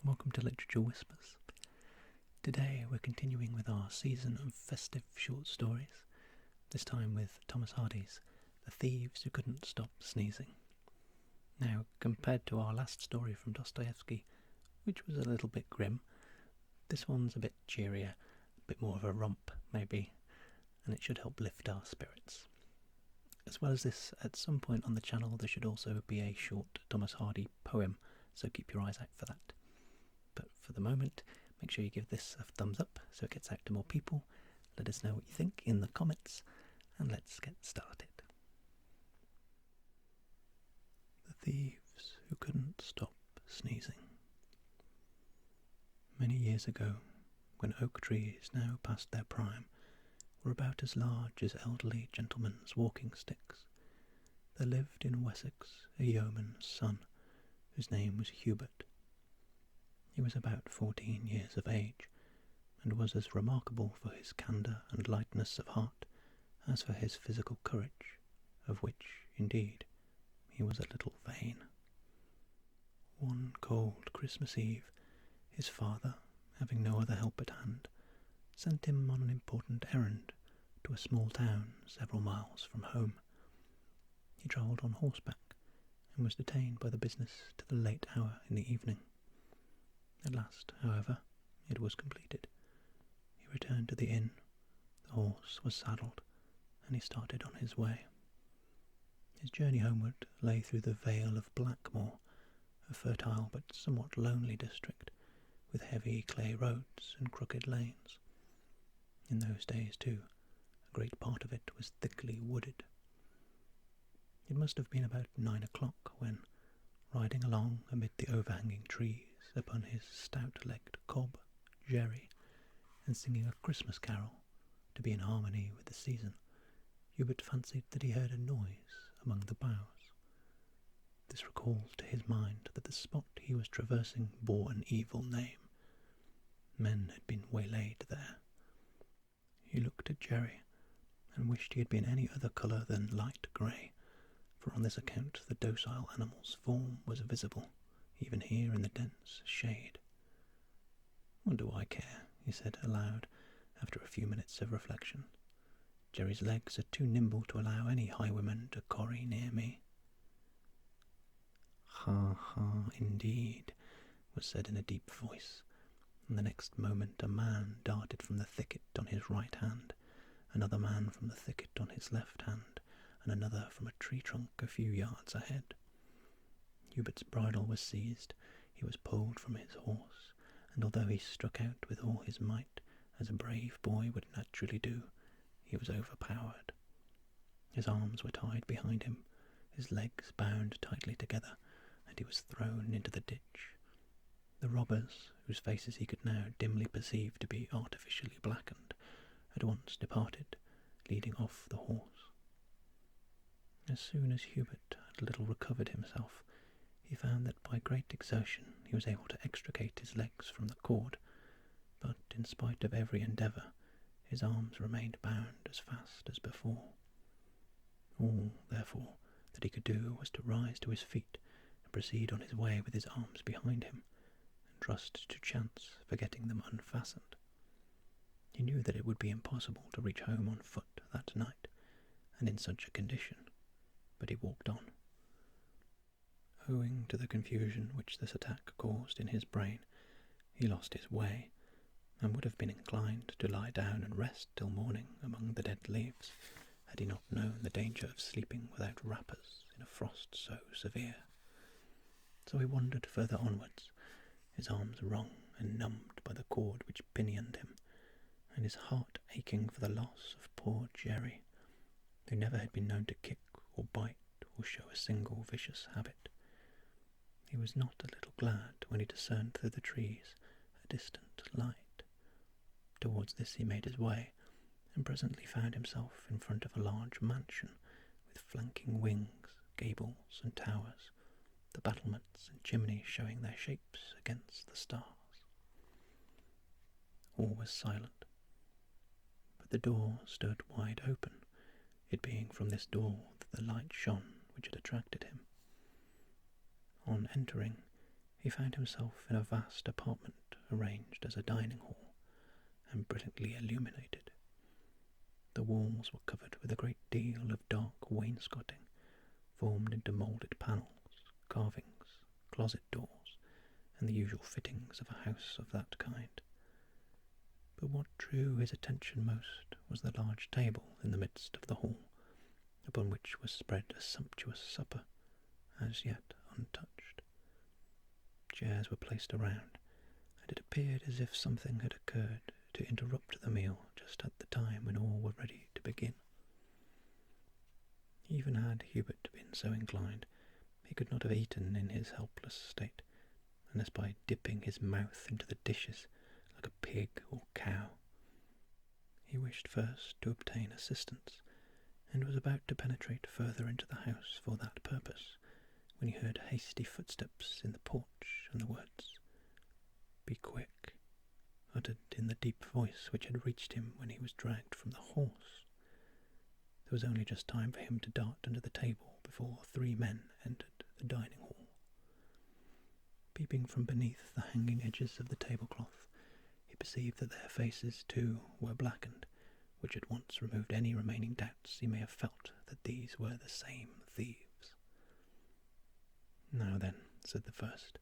Welcome to Literature Whispers. Today we're continuing with our season of festive short stories, this time with Thomas Hardy's The Thieves Who Couldn't Stop Sneezing. Now, compared to our last story from Dostoevsky, which was a little bit grim, this one's a bit cheerier, a bit more of a romp maybe, and it should help lift our spirits. As well as this, at some point on the channel there should also be a short Thomas Hardy poem, so keep your eyes out for that. But for the moment, make sure you give this a thumbs up so it gets out to more people. Let us know what you think in the comments, and let's get started. The Thieves Who Couldn't Stop Sneezing. Many years ago, when oak trees, now past their prime, were about as large as elderly gentlemen's walking sticks, there lived in Wessex a yeoman's son, whose name was Hubert. He was about 14 years of age, and was as remarkable for his candour and lightness of heart as for his physical courage, of which, indeed, he was a little vain. One cold Christmas Eve, his father, having no other help at hand, sent him on an important errand to a small town several miles from home. He travelled on horseback, and was detained by the business to the late hour in the evening. At last, however, it was completed. He returned to the inn, the horse was saddled, and he started on his way. His journey homeward lay through the Vale of Blackmoor, a fertile but somewhat lonely district, with heavy clay roads and crooked lanes. In those days, too, a great part of it was thickly wooded. It must have been about 9 o'clock when, riding along amid the overhanging trees upon his stout-legged cob, Jerry, and singing a Christmas carol to be in harmony with the season, Hubert fancied that he heard a noise among the boughs. This recalled to his mind that the spot he was traversing bore an evil name. Men had been waylaid there. He looked at Jerry, and wished he had been any other colour than light grey, for on this account the docile animal's form was visible, even here in the dense shade. "What do I care?" he said aloud, after a few minutes of reflection. "Jerry's legs are too nimble to allow any highwayman to corrie near me." "Ha, ha, indeed," was said in a deep voice, and the next moment a man darted from the thicket on his right hand, another man from the thicket on his left hand, and another from a tree trunk a few yards ahead. Hubert's bridle was seized, he was pulled from his horse, and although he struck out with all his might, as a brave boy would naturally do, he was overpowered. His arms were tied behind him, his legs bound tightly together, and he was thrown into the ditch. The robbers, whose faces he could now dimly perceive to be artificially blackened, at once departed, leading off the horse. As soon as Hubert had a little recovered himself, he found that by great exertion he was able to extricate his legs from the cord, but in spite of every endeavour, his arms remained bound as fast as before. All, therefore, that he could do was to rise to his feet and proceed on his way with his arms behind him, and trust to chance for getting them unfastened. He knew that it would be impossible to reach home on foot that night, and in such a condition, but he walked on. Owing to the confusion which this attack caused in his brain, he lost his way, and would have been inclined to lie down and rest till morning among the dead leaves, had he not known the danger of sleeping without wrappers in a frost so severe. So he wandered further onwards, his arms wrung and numbed by the cord which pinioned him, and his heart aching for the loss of poor Jerry, who never had been known to kick or bite or show a single vicious habit. He was not a little glad when he discerned through the trees a distant light. Towards this he made his way, and presently found himself in front of a large mansion with flanking wings, gables and towers, the battlements and chimneys showing their shapes against the stars. All was silent, but the door stood wide open, it being from this door that the light shone which had attracted him. On entering, he found himself in a vast apartment arranged as a dining hall and brilliantly illuminated. The walls were covered with a great deal of dark wainscoting, formed into moulded panels, carvings, closet doors, and the usual fittings of a house of that kind. But what drew his attention most was the large table in the midst of the hall, upon which was spread a sumptuous supper, as yet untouched. Chairs were placed around, and it appeared as if something had occurred to interrupt the meal just at the time when all were ready to begin. Even had Hubert been so inclined, he could not have eaten in his helpless state, unless by dipping his mouth into the dishes like a pig or cow. He wished first to obtain assistance, and was about to penetrate further into the house for that purpose, when he heard hasty footsteps in the porch and the words, "Be quick," uttered in the deep voice which had reached him when he was dragged from the horse. There was only just time for him to dart under the table before 3 men entered the dining hall. Peeping from beneath the hanging edges of the tablecloth, he perceived that their faces, too, were blackened, which at once removed any remaining doubts he may have felt that these were the same thieves. "Now then," said the first,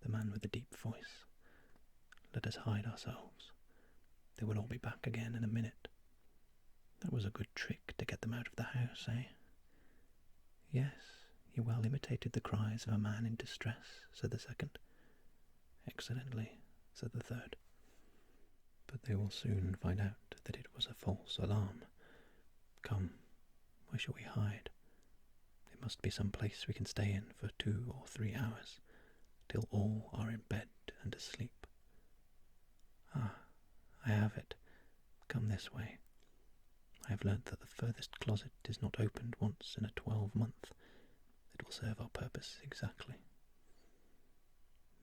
the man with the deep voice, "let us hide ourselves. They will all be back again in a minute." "That was a good trick to get them out of the house, eh?" "Yes, you well imitated the cries of a man in distress," said the second. "Excellently," said the third. "But they will soon find out that it was a false alarm. Come, where shall we hide? It must be some place we can stay in for 2 or 3 hours, till all are in bed and asleep. Ah, I have it. Come this way. I have learnt that the furthest closet is not opened once in a 12-month. It will serve our purpose exactly."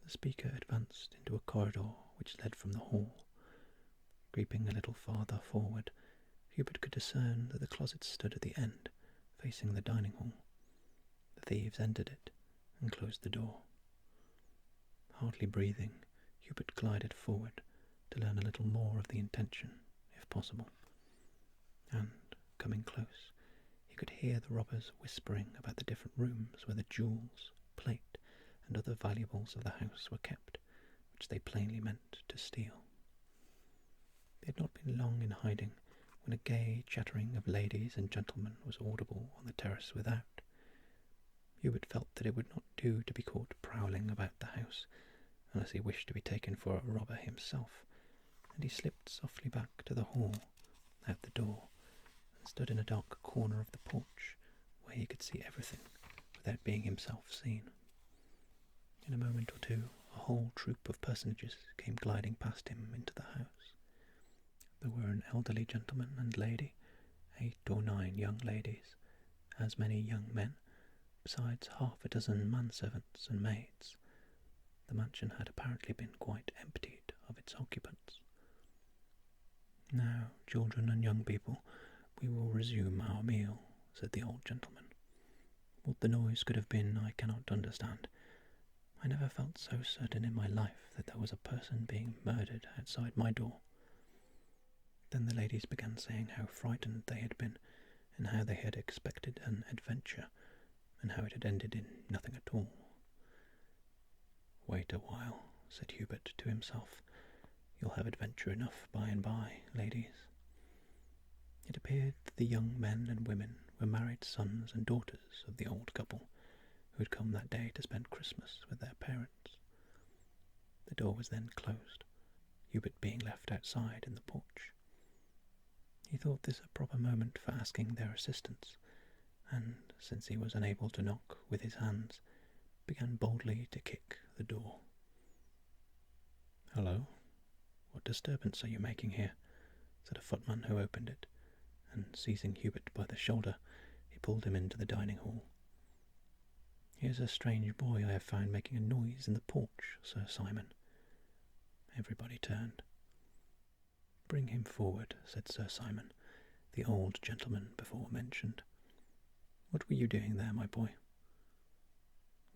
The speaker advanced into a corridor which led from the hall. Creeping a little farther forward, Hubert could discern that the closet stood at the end, facing the dining hall. The thieves entered it and closed the door. Hardly breathing, Hubert glided forward to learn a little more of the intention, if possible. And, coming close, he could hear the robbers whispering about the different rooms where the jewels, plate, and other valuables of the house were kept, which they plainly meant to steal. They had not been long in hiding when a gay chattering of ladies and gentlemen was audible on the terrace without. Hubert felt that it would not do to be caught prowling about the house, unless he wished to be taken for a robber himself, and he slipped softly back to the hall, out the door, and stood in a dark corner of the porch, where he could see everything without being himself seen. In a moment or two, a whole troop of personages came gliding past him into the house. There were an elderly gentleman and lady, 8 or 9 young ladies, as many young men, besides half a dozen manservants and maids. The mansion had apparently been quite emptied of its occupants. "Now, children and young people, we will resume our meal," said the old gentleman. "What the noise could have been I cannot understand. I never felt so certain in my life that there was a person being murdered outside my door." Then the ladies began saying how frightened they had been, and how they had expected an adventure, and how it had ended in nothing at all. "Wait a while," said Hubert to himself. "You'll have adventure enough by and by, ladies." It appeared that the young men and women were married sons and daughters of the old couple, who had come that day to spend Christmas with their parents. The door was then closed, Hubert being left outside in the porch. He thought this a proper moment for asking their assistance, and, since he was unable to knock with his hands, began boldly to kick the door. "Hello, what disturbance are you making here?" said a footman who opened it, and seizing Hubert by the shoulder, he pulled him into the dining hall. "Here's a strange boy I have found making a noise in the porch, Sir Simon." Everybody turned. "Bring him forward," said Sir Simon, the old gentleman before mentioned. "What were you doing there, my boy?"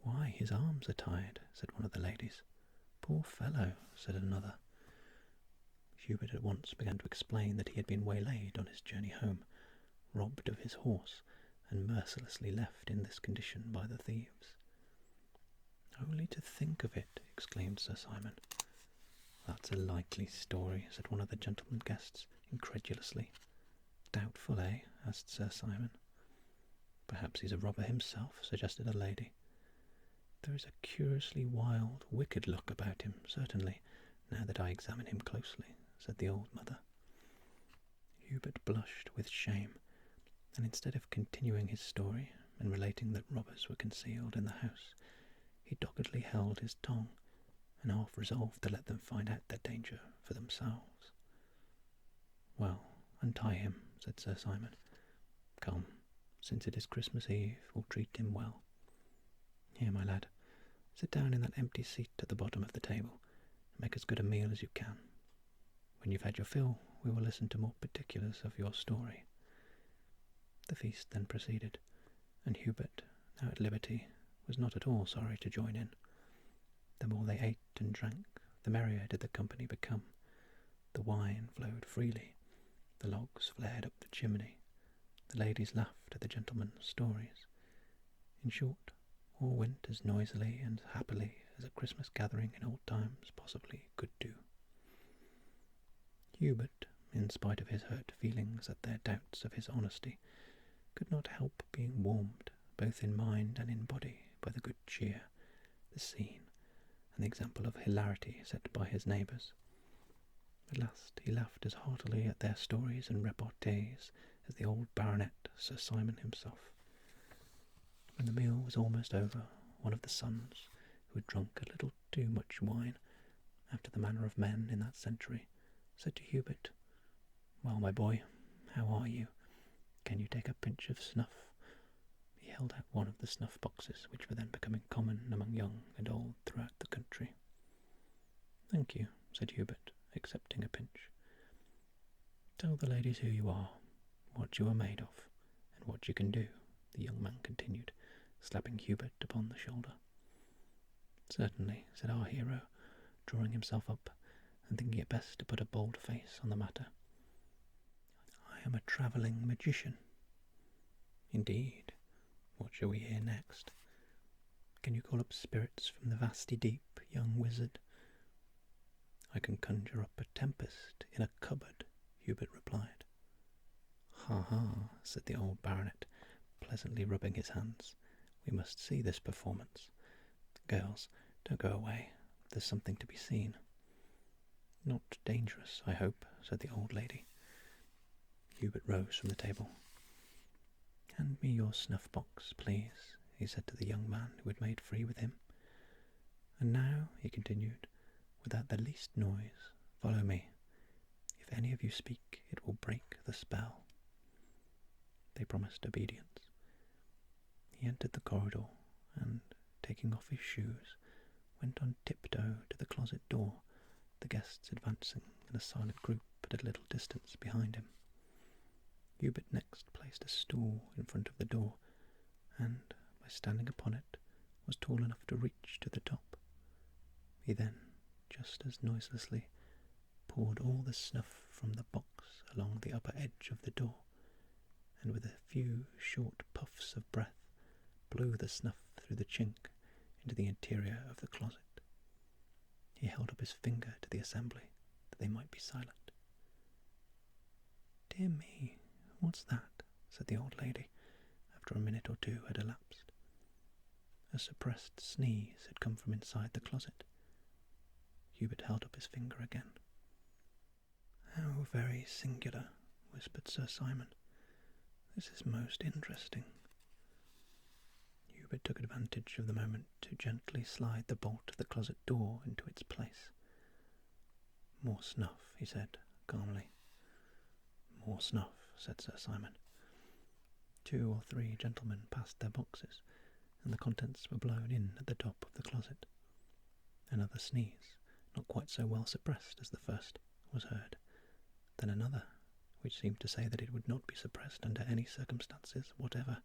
"Why, his arms are tied," said one of the ladies. "Poor fellow," said another. Hubert at once began to explain that he had been waylaid on his journey home, robbed of his horse, and mercilessly left in this condition by the thieves. "Only to think of it!" exclaimed Sir Simon. "That's a likely story," said one of the gentlemen guests, incredulously. "Doubtful, eh?" asked Sir Simon. "Perhaps he's a robber himself," suggested a lady. "There is a curiously wild, wicked look about him, certainly, now that I examine him closely," said the old mother. Hubert blushed with shame, and instead of continuing his story and relating that robbers were concealed in the house, he doggedly held his tongue, and half resolved to let them find out their danger for themselves. "Well, untie him," said Sir Simon. "Come, since it is Christmas Eve, we'll treat him well. Here, my lad, sit down in that empty seat at the bottom of the table, and make as good a meal as you can. When you've had your fill, we will listen to more particulars of your story." The feast then proceeded, and Hubert, now at liberty, was not at all sorry to join in. The more they ate and drank, the merrier did the company become. The wine flowed freely, the logs flared up the chimney, the ladies laughed at the gentlemen's stories. In short, all went as noisily and happily as a Christmas gathering in old times possibly could do. Hubert, in spite of his hurt feelings at their doubts of his honesty, could not help being warmed both in mind and in body by the good cheer, the scene, and the example of hilarity set by his neighbours. At last he laughed as heartily at their stories and repartees as the old baronet, Sir Simon himself. When the meal was almost over, one of the sons, who had drunk a little too much wine, after the manner of men in that century, said to Hubert, "Well, my boy, how are you? Can you take a pinch of snuff?" He held out one of the snuff boxes, which were then becoming common among young and old throughout the country. "Thank you," said Hubert, accepting a pinch. "Tell the ladies who you are, what you are made of, and what you can do," the young man continued, slapping Hubert upon the shoulder. "Certainly," said our hero, drawing himself up and thinking it best to put a bold face on the matter. "I am a travelling magician." "Indeed. What shall we hear next? Can you call up spirits from the vasty deep, young wizard?" "I can conjure up a tempest in a cupboard," Hubert replied. "Ha ha," said the old baronet, pleasantly rubbing his hands. "We must see this performance. Girls, don't go away. There's something to be seen." "Not dangerous, I hope," said the old lady. Hubert rose from the table. "Hand me your snuff-box, please," he said to the young man who had made free with him. "And now," he continued, "without the least noise, follow me. If any of you speak, it will break the spell." They promised obedience. He entered the corridor, and, taking off his shoes, went on tiptoe to the closet door, the guests advancing in a silent group at a little distance behind him. Hubert next placed a stool in front of the door, and, by standing upon it, was tall enough to reach to the top. He then, just as noiselessly, poured all the snuff from the box along the upper edge of the door, and with a few short puffs of breath blew the snuff through the chink into the interior of the closet. He held up his finger to the assembly, that they might be silent. "Dear me, what's that?" said the old lady, after a minute or two had elapsed. A suppressed sneeze had come from inside the closet. Hubert held up his finger again. "How very singular," whispered Sir Simon. "This is most interesting." Hubert took advantage of the moment to gently slide the bolt of the closet door into its place. "More snuff," he said, calmly. "More snuff," said Sir Simon. 2 or 3 gentlemen passed their boxes, and the contents were blown in at the top of the closet. Another sneeze, not quite so well suppressed as the first, was heard. Then another, which seemed to say that it would not be suppressed under any circumstances whatever.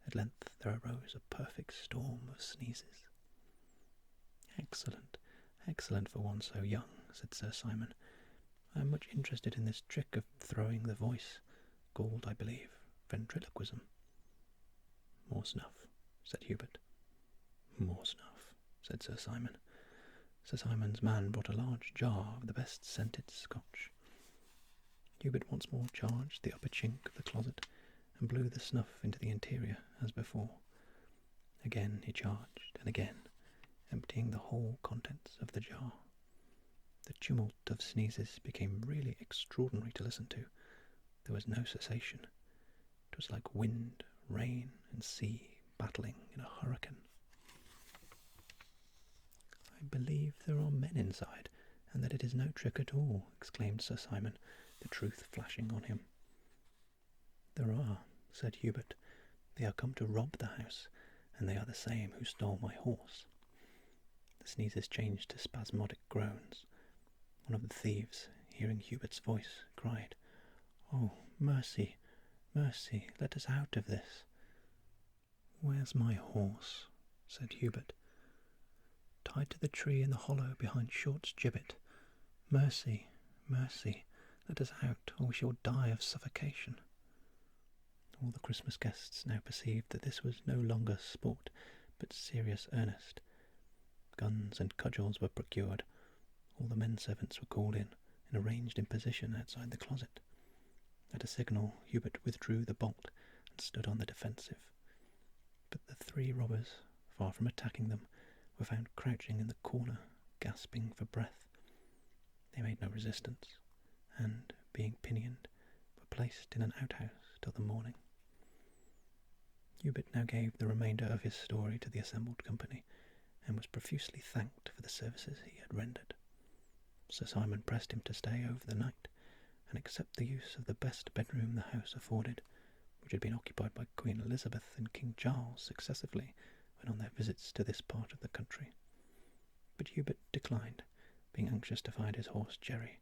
At length there arose a perfect storm of sneezes. "Excellent, excellent for one so young," said Sir Simon. "I am much interested in this trick of throwing the voice, called, I believe, ventriloquism." "More snuff," said Hubert. "More snuff," said Sir Simon. Sir Simon's man brought a large jar of the best scented Scotch. Hubert once more charged the upper chink of the closet and blew the snuff into the interior as before. Again he charged, and again, emptying the whole contents of the jar. The tumult of sneezes became really extraordinary to listen to. There was no cessation. It was like wind, rain, and sea battling in a hurricane. "I believe there are men inside, and that it is no trick at all," exclaimed Sir Simon, the truth flashing on him. "There are," said Hubert. "They are come to rob the house, and they are the same who stole my horse." The sneezes changed to spasmodic groans. One of the thieves, hearing Hubert's voice, cried, "Oh, mercy, mercy, let us out of this." "Where's my horse?" said Hubert. "Tied to the tree in the hollow behind Short's gibbet. Mercy, mercy, let us out, or we shall die of suffocation." All the Christmas guests now perceived that this was no longer sport, but serious earnest. Guns and cudgels were procured. All the men servants were called in and arranged in position outside the closet. At a signal, Hubert withdrew the bolt and stood on the defensive. But the three robbers, far from attacking them, were found crouching in the corner, gasping for breath. They made no resistance, and, being pinioned, were placed in an outhouse till the morning. Hubert now gave the remainder of his story to the assembled company, and was profusely thanked for the services he had rendered. Sir Simon pressed him to stay over the night, and accept the use of the best bedroom the house afforded, which had been occupied by Queen Elizabeth and King Charles successively when on their visits to this part of the country. But Hubert declined, being anxious to find his horse Jerry,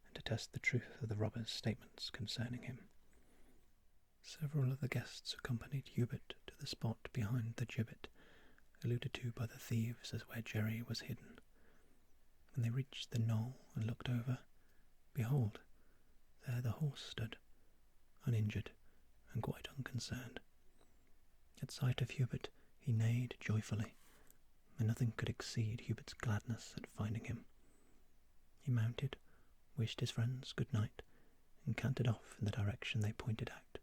and to test the truth of the robbers' statements concerning him. Several of the guests accompanied Hubert to the spot behind the gibbet, alluded to by the thieves as where Jerry was hidden. When they reached the knoll and looked over, behold, there the horse stood, uninjured and quite unconcerned. At sight of Hubert he neighed joyfully, and nothing could exceed Hubert's gladness at finding him. He mounted, wished his friends good night, and cantered off in the direction they pointed out,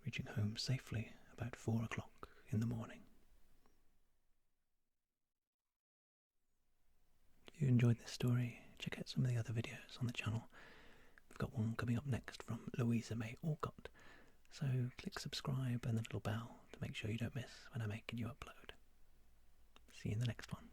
reaching home safely about 4 o'clock in the morning. If you enjoyed this story, check out some of the other videos on the channel. We've got one coming up next from Louisa May Alcott, so click subscribe and the little bell to make sure you don't miss when I make a new upload. See you in the next one.